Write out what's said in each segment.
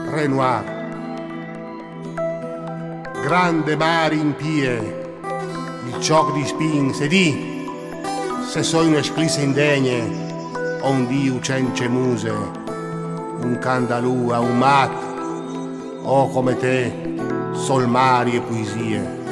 Renoir. Grande mare in pie, il gioc di spin, se di, se soi un'esclisse indegne, on di ucence muse, un candalua, un mat, o come te, sol mari e poesie.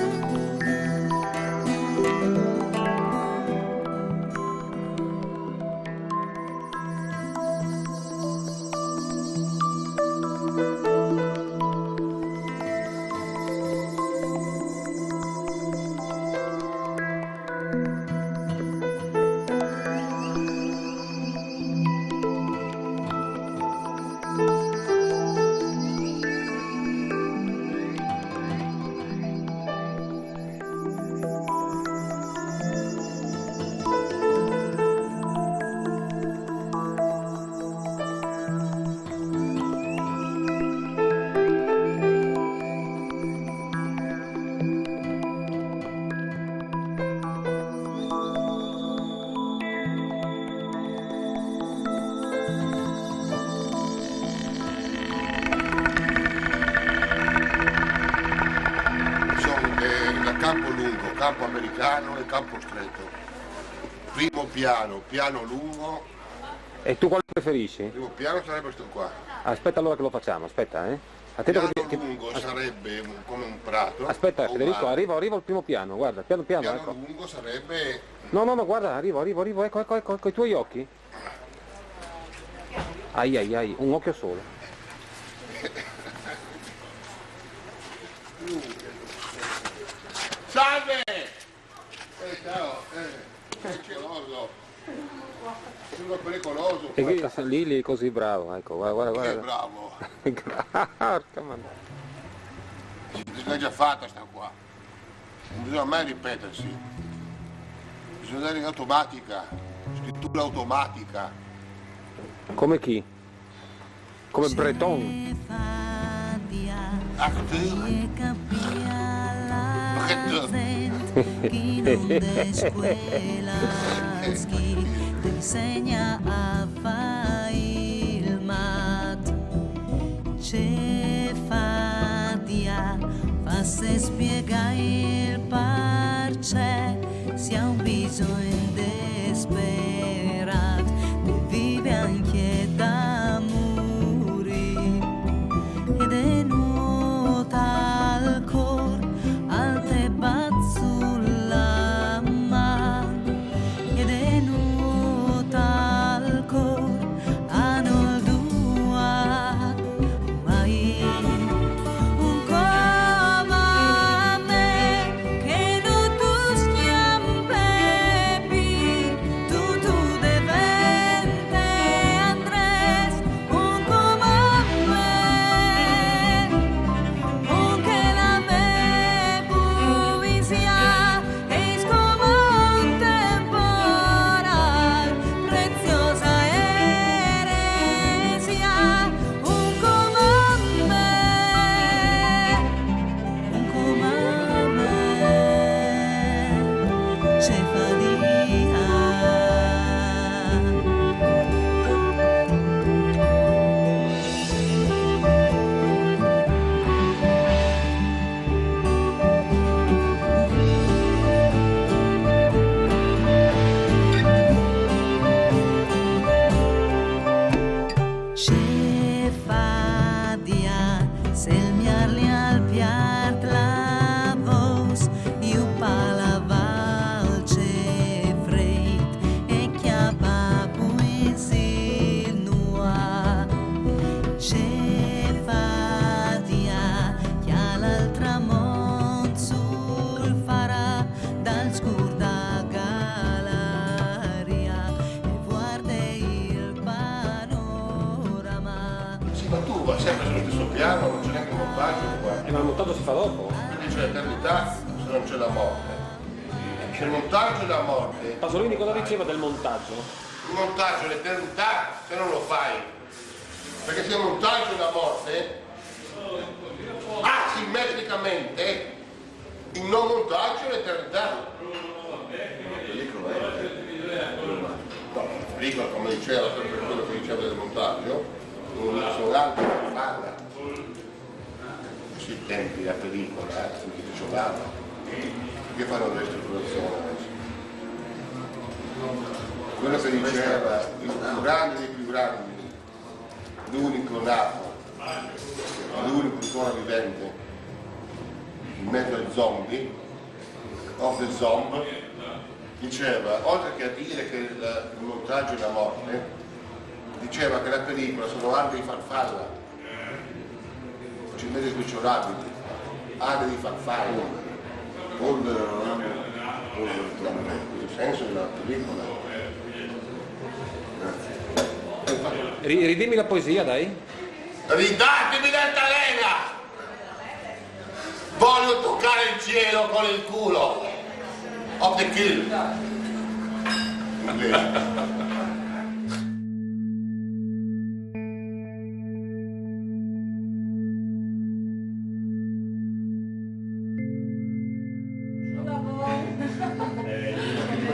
Campo lungo, campo americano e campo stretto. Primo piano, piano lungo. E tu quale preferisci? Primo piano sarebbe questo qua. Aspetta allora che lo facciamo, aspetta, Piano lungo sarebbe come un prato. Aspetta Federico, arrivo al primo piano, guarda, piano, Piano ecco. lungo sarebbe... No, guarda, arrivo, ecco, i tuoi occhi. Ai, un occhio solo. Salve! Ciao, pericoloso. Sono pericoloso. E lì così bravo, ecco, guarda. Che bravo. Porca madonna. L'ha già fatta sta qua. Non bisogna mai ripetersi. Bisogna andare in automatica. Scrittura automatica. Come chi? come Breton. Chi non de scuelaschi ti insegna a fare il mat. C'è fatia, fasse spiegare il parce, si ha un bisogno desperato, ne vive anche da morire, ed è nuota al cor, al te bazzulla man, ed è nuota al cor, a non dua mai. Un come a me, che non tu schiampepi, tu devente Andres. Un come a me, un che la me poesia es como un temporal, preziosa heresia. Un come a me, c'è fatica. C'è fadia, selmiarli al piart la voz, io palaval c'è freit e chiappa poesia nua. C'è fadia, che all'altra mont sul farà dal scurda galeria e guarda il panorama. Sì, ma tu vai sempre sullo stesso piano, non c'è neanche un montaggio qua. Ma il montaggio si fa dopo? Quindi c'è l'eternità se non c'è la morte. C'è il montaggio e la morte. Pasolini cosa diceva del montaggio? Il montaggio e l'eternità se non lo fai. Perché se il montaggio e la morte, asimmetricamente, il non montaggio e l'eternità. No, dico come diceva, per quello che diceva del montaggio, un risonante farfalla. Sui tempi della pellicola, si dicevava, che fanno le ristrutturazioni adesso. Quello che diceva il più grande dei più grandi, l'unico nato, l'unico ancora vivente, in mezzo ai zombie, of the zombie, diceva, oltre che a dire che il montaggio è la morte, diceva che la pellicola sono armi di farfalla, facilmente spicciolabili, armi di farfalla, polvere, in questo senso della pellicola. Ridimmi la poesia, dai. Ridatemi l'altalena! Voglio toccare il cielo con il culo! Of the kill!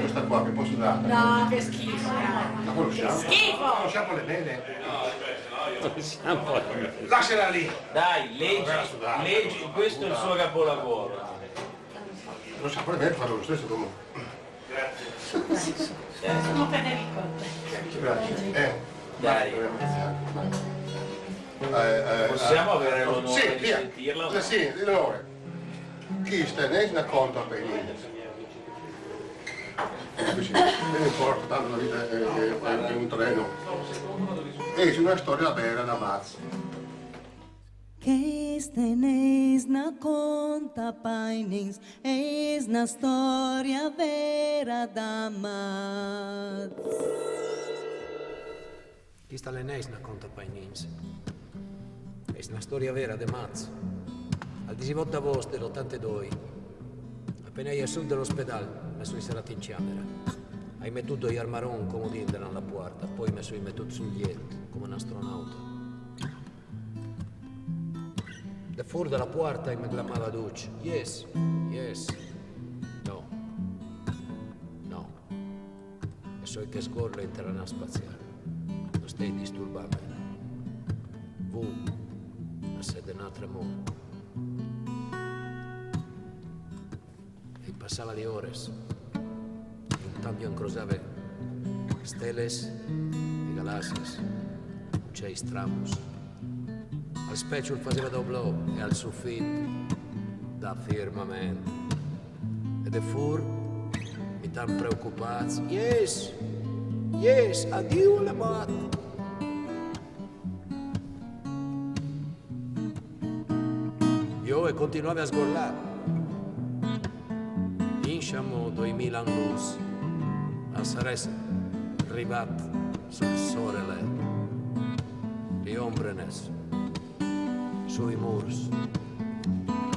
Questa qua che posso dare? No, che schifo. La conosciamo? Schifo! Conosciamo le mele? Siamo... Lasciala lì! Dai, leggi, questo è il suo capolavoro. Non sa, poi me fanno lo stesso come... Non te ne ricordi. Grazie. Dai. Possiamo avere l'onore Sì, di via. sentirla? Sì, l'onore. Chi sta ne conta per niente. Non importa, tanto la vita è un treno. E c'è una storia vera da Maz. Que tenéis na conta painins, eis na storia vera da Maz. Questa l'eneis na conta painins. Eis na storia vera de Maz. Al 18 agosto dell'82, appena io su dell'ospedale, mi sono installato in camera. Hai mettuto gli armaron comodini nella porta, poi mi sono mettuto sul letto come un astronauta. De fuori dalla porta e mi clamava Duce. Yes, yes. No. No. E so che scorre in terra spaziale. Non stai disturbando. Vu, siete un altro mondo. E passava le ore. Intanto io incrociavo steles e galassie, uccelli stramos. Al specchio faceva doblò e al soffitto da firmamento. Ed è fur mi tan preoccupati. Yes, yes, addio le matte. Io e continuavo a sgorlare. Insciamo 2000 anni a saresti arrivato sul sole le ombrenes sui muri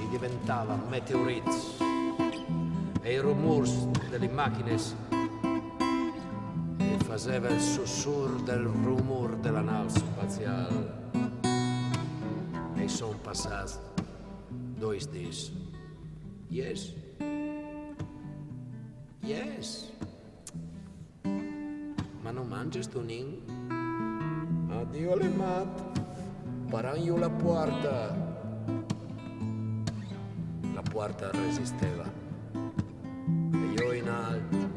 e diventava meteoriti e i rumori delle macchine e faceva il sussurro del rumore della nave spaziale e sono passati 2 giorni. Yes. Yes. Ma non mangi sto nin? Addio le matte. Paragno la porta. La porta resisteva. E io in alto.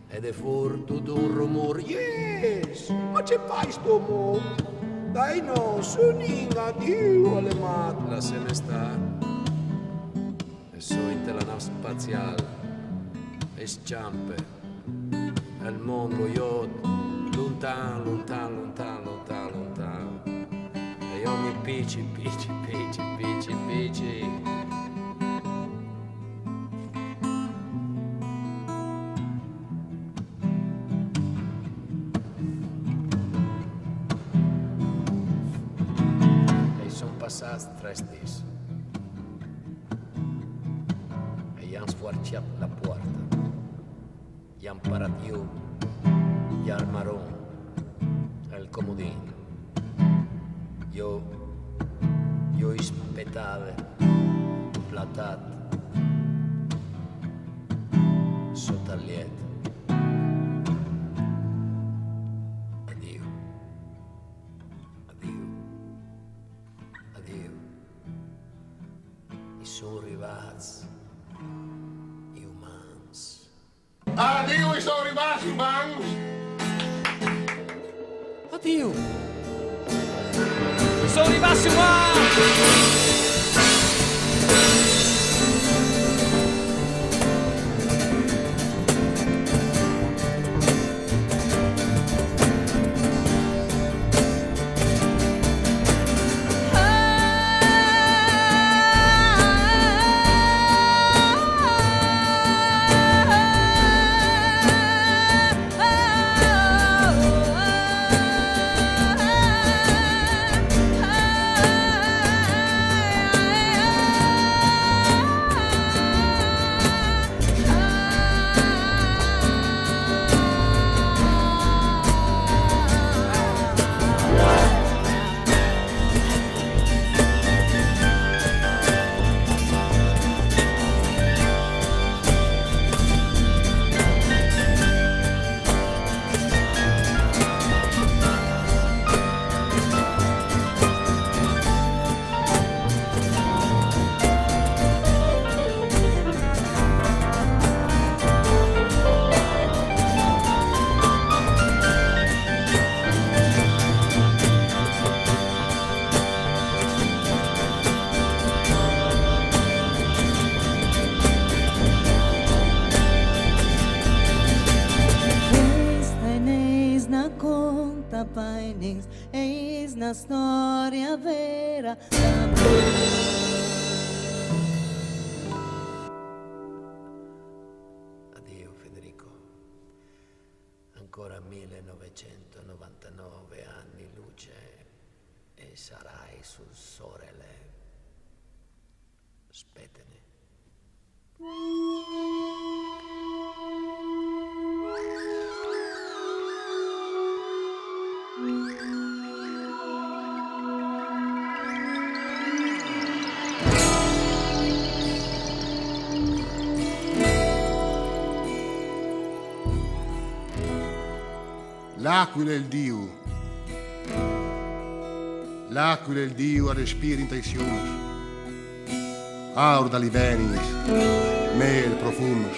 Ed è fuori tutto un rumore. Yes! Ma c'è fai sto mo? Dai no, sonin, addio alle matte. La se ne sta. E so in la nave spaziale. E sciampe. E il mondo io lontano. E io mi picci. E sono passati 3 giorni. E gli hanno sfuarciato la porta. Gli hanno parato io, gli armaroni e il comodino. Io ispettavo, platato, sotto al lieto. Addio. E sono arrivati gli umans. Addio, e sono rimasti umani. Addio! Sono rimasti umani! painings, eis na storia vera. Addio Federico, ancora 1999 anni luce e sarai sul sorelle. Spettene. L'aquila è il Dio. L'aquila è il Dio a respiro in traiciones. Aur da livenis, mel profumus.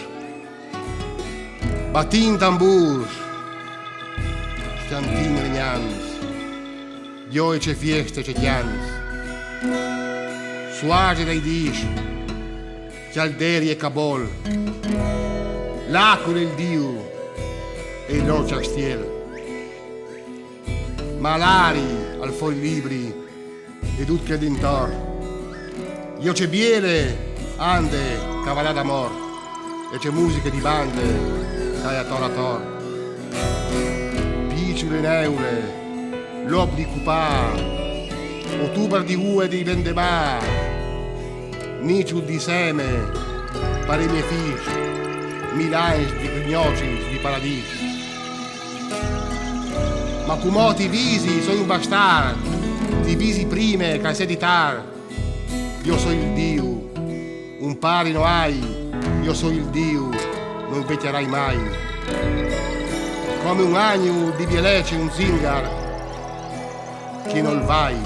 Batin tamburs, stantin regnans. Gioice fieste c'è chians. Suage dai dis, Cialderi e Cabol. L'aquila è il Dio e il loro castiel. Malari al foi libri e tutti ad intor. Io c'è biele, ande, cavalà d'amor, e c'è musica di bande, dai a tor a tor. Picciole neule, lob di cupà, ottobre di ue di vendemà, niciu di seme, pare i miei figli, milans di gnoci di paradis. Ma cumoti visi, sono un bastard, ti visi prime, che sei di tar. Io sono il Dio, un pari no hai, io sono il Dio, non vecchierai mai. Come un agno di bielece, un zingar, che non vai.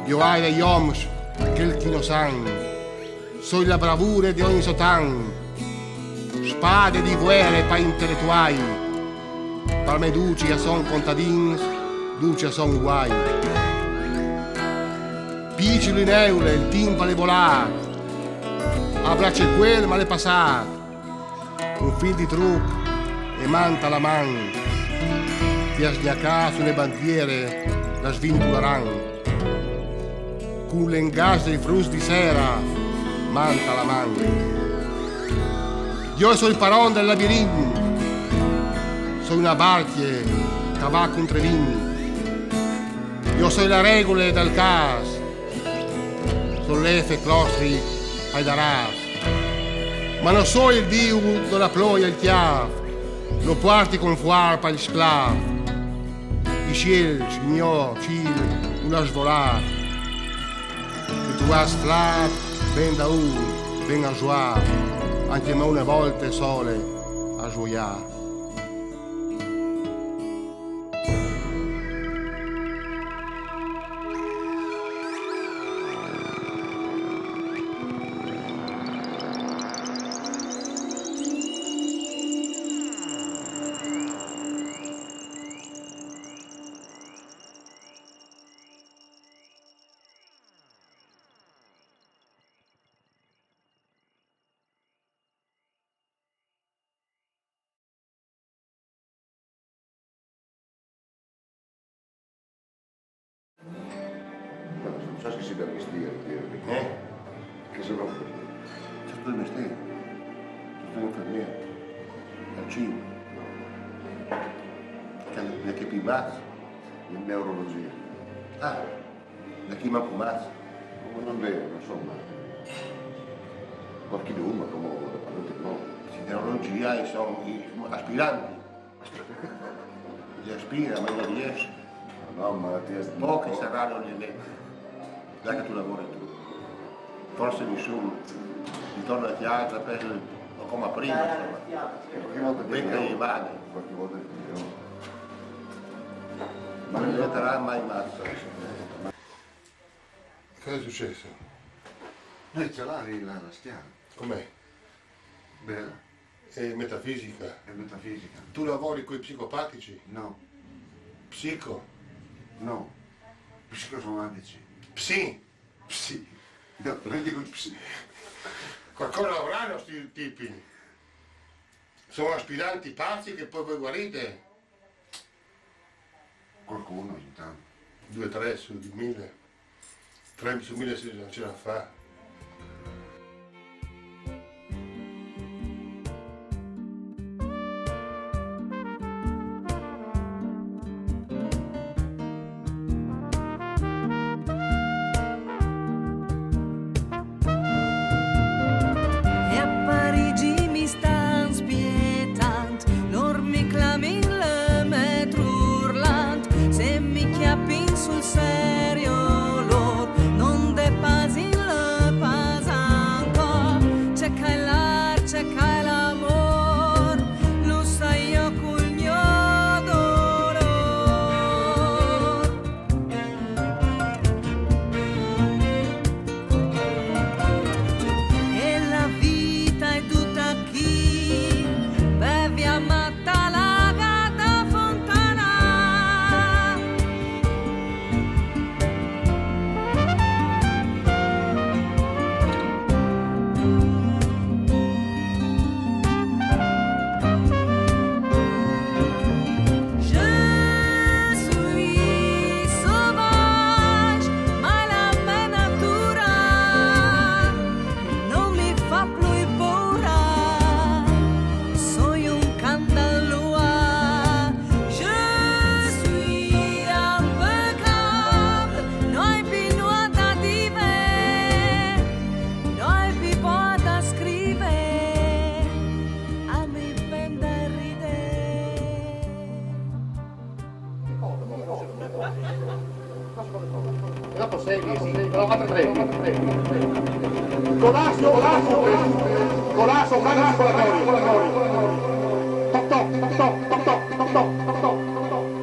Io hai degli oms, che il chi no san, sono la bravura di ogni sotan, spade di guerre pa intellettuali. Per me duci son contadins, duci son guai. Piccolo in eule, il timpale volat, abbraccia quel ma le passat. Un fil di truc e manta la man, ti ha sgnaccato sulle bandiere, la svinculeran. Con l'engas dei frus di sera, manta la man. Io sono il paron del labirinto. Sono una barchie che va contro i vigni. Io sono la regole del cas. Sono l'efe clostri ai daras. Ma non so il Dio della ploia e il chiav. Lo porti con fuar per gli sclav. I ciel, signor, cil, una svolata. E tu has flat, ben da ben a joar. Anche me una volta sole a gioiar. Non so se si dà mestiere, che se no. C'è tutto il mestiere. Sono infermiere. Al cinema. Da che pimazzo? In neurologia. Ah, da chi ma pumazzo? Non vero, insomma. Qualche nome, come da parlare no. In neurologia sono gli aspiranti. Gli aspira, ma non riesce. No, malattia Pochi saranno gli eletti. Dai che tu lavori tu. Forse nessuno. Ritorno a casa per come prima. Qualche volta Becca gli vane. Qualche volta Ma non diventerà mai mazzo. Cosa è successo? noi ce l'ha lì la stiamo. Com'è? Bella. È metafisica. È metafisica. Tu lavori con i psicopatici? No, Psico? no. Psicosomatici. Psi? Psi. No, non dico psi. Qualcosa avranno sti tipi. Sono aspiranti pazzi che poi voi guarite. Qualcuno ogni tanto. 2, 3 su 1000. 3 su 1000 non ce la fa. E a Parigi mi stan spietant, lor mi clamin le metro urlant, se mi chiappin sul serio lor, non de pas in le Dopo segui, sì, però altre tre. Colasso, circolatorio. Toc toc.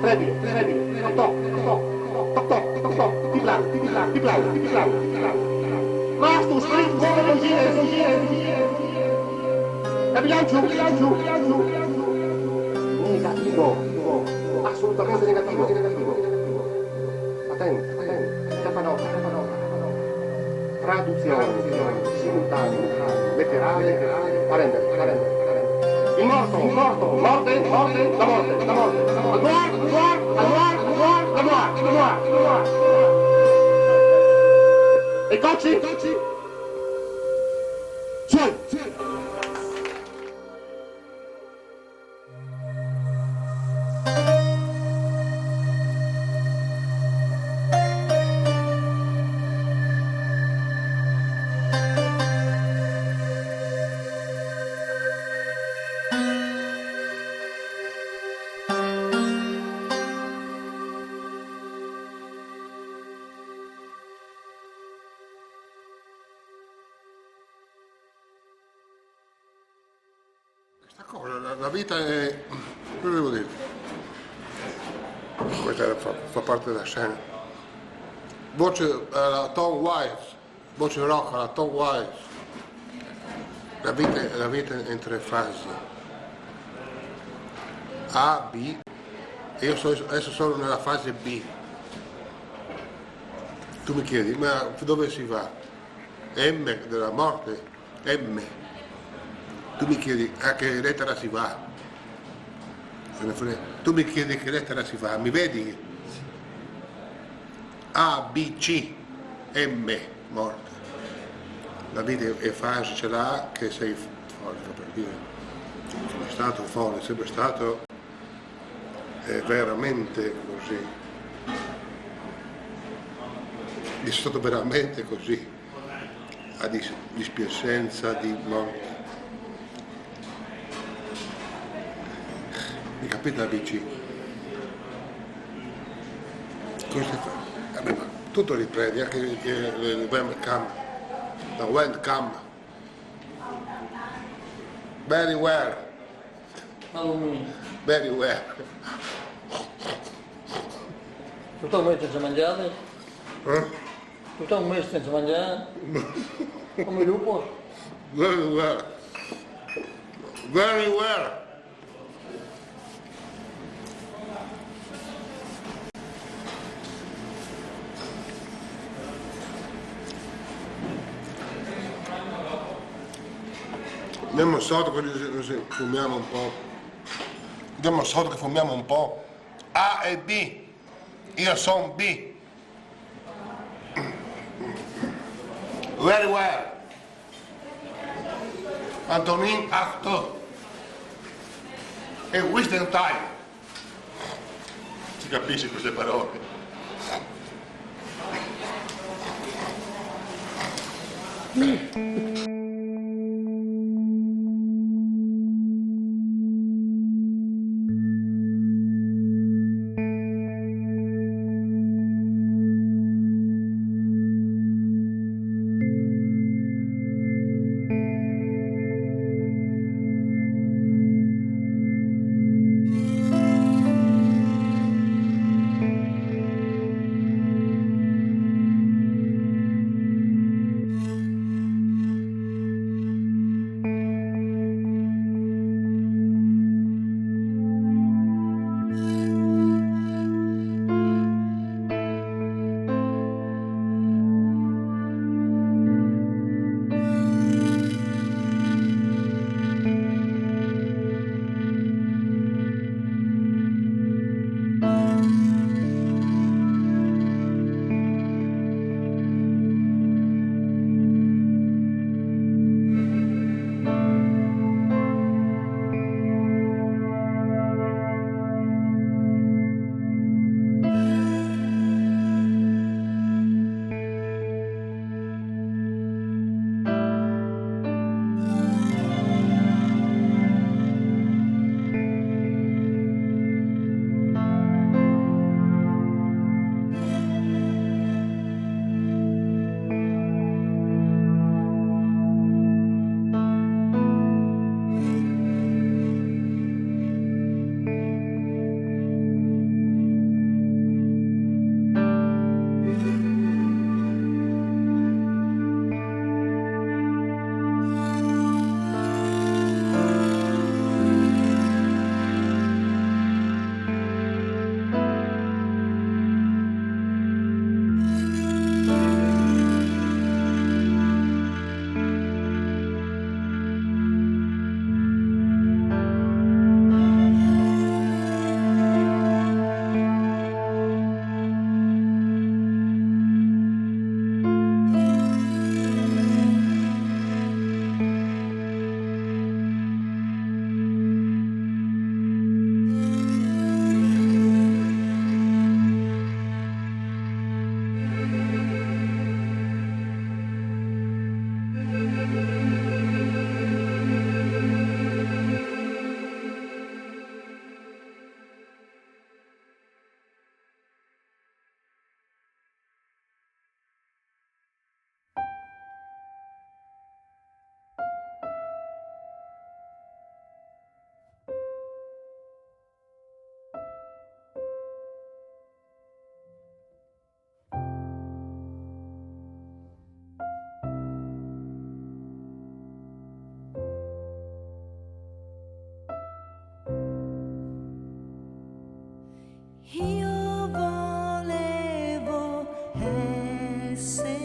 Trebile. Toc toc. Di plano. Mastus, fuggire. E bilancio. Negativo. Assolutamente negativo. Attenti. Capanota. Traduzione. Simultaneo. Letterale. Parendere. Il morto. Morte. La morte. La morte. E cocci? Suoi. La vita è, cosa devo dire? Questa fa parte della scena. Voce alla Tom Waits, voce rock alla Tom Waits. La vita è in tre fasi. A, B, e io adesso sono nella fase B. Tu mi chiedi, ma dove si va? M della morte? M. Tu mi chiedi a che lettera si va? Tu mi chiedi che lettera si va, mi vedi? A, B, C, M, morte. La vita è fase, c'è la A che sei folle, per dire. Sono stato folle, sempre stato veramente così. È stato veramente così, a dispiacenza di morte. Mi capite la BC? Tutto riprendi, anche il webcam, la webcam. Very well. Very well. Tutto un mese senza mangiare? Tutto un mese senza mangiare? Come il lupo? Very well. Very well. Andiamo sotto così fumiamo un po'. Andiamo sotto che fumiamo un po'. A e B. Io sono B. Very well. Antonin Artaud. E Wisdom Time. Si capisce queste parole. Io volevo essere,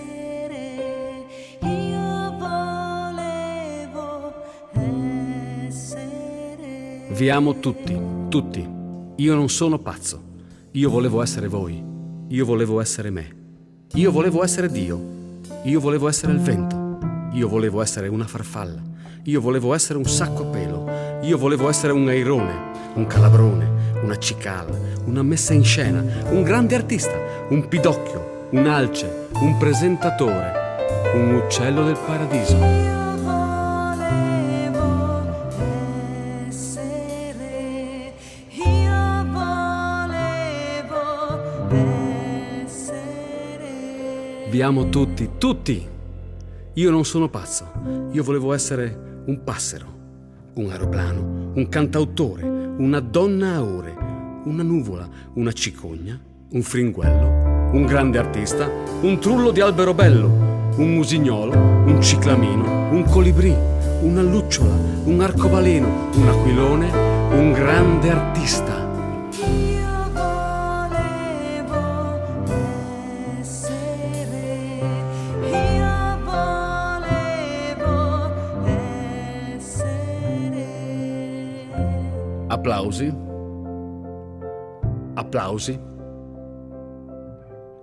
io volevo essere. Vi amo tutti, tutti. Io non sono pazzo. Io volevo essere voi. Io volevo essere me. Io volevo essere Dio. Io volevo essere il vento. Io volevo essere una farfalla. Io volevo essere un sacco a pelo. Io volevo essere un airone, un calabrone, una cicala, una messa in scena, un grande artista, un pidocchio, un alce, un presentatore, un uccello del paradiso. Io volevo essere, io volevo essere. Vi amo tutti, tutti! Io non sono pazzo. Io volevo essere un passero, un aeroplano, un cantautore, una donna a ore, una nuvola, una cicogna, un fringuello, un grande artista, un trullo di albero bello, un musignolo, un ciclamino, un colibrì, una lucciola, un arcobaleno, un aquilone, un grande artista. Io volevo essere, io volevo essere. Applausi. Applausi.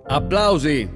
Applausi.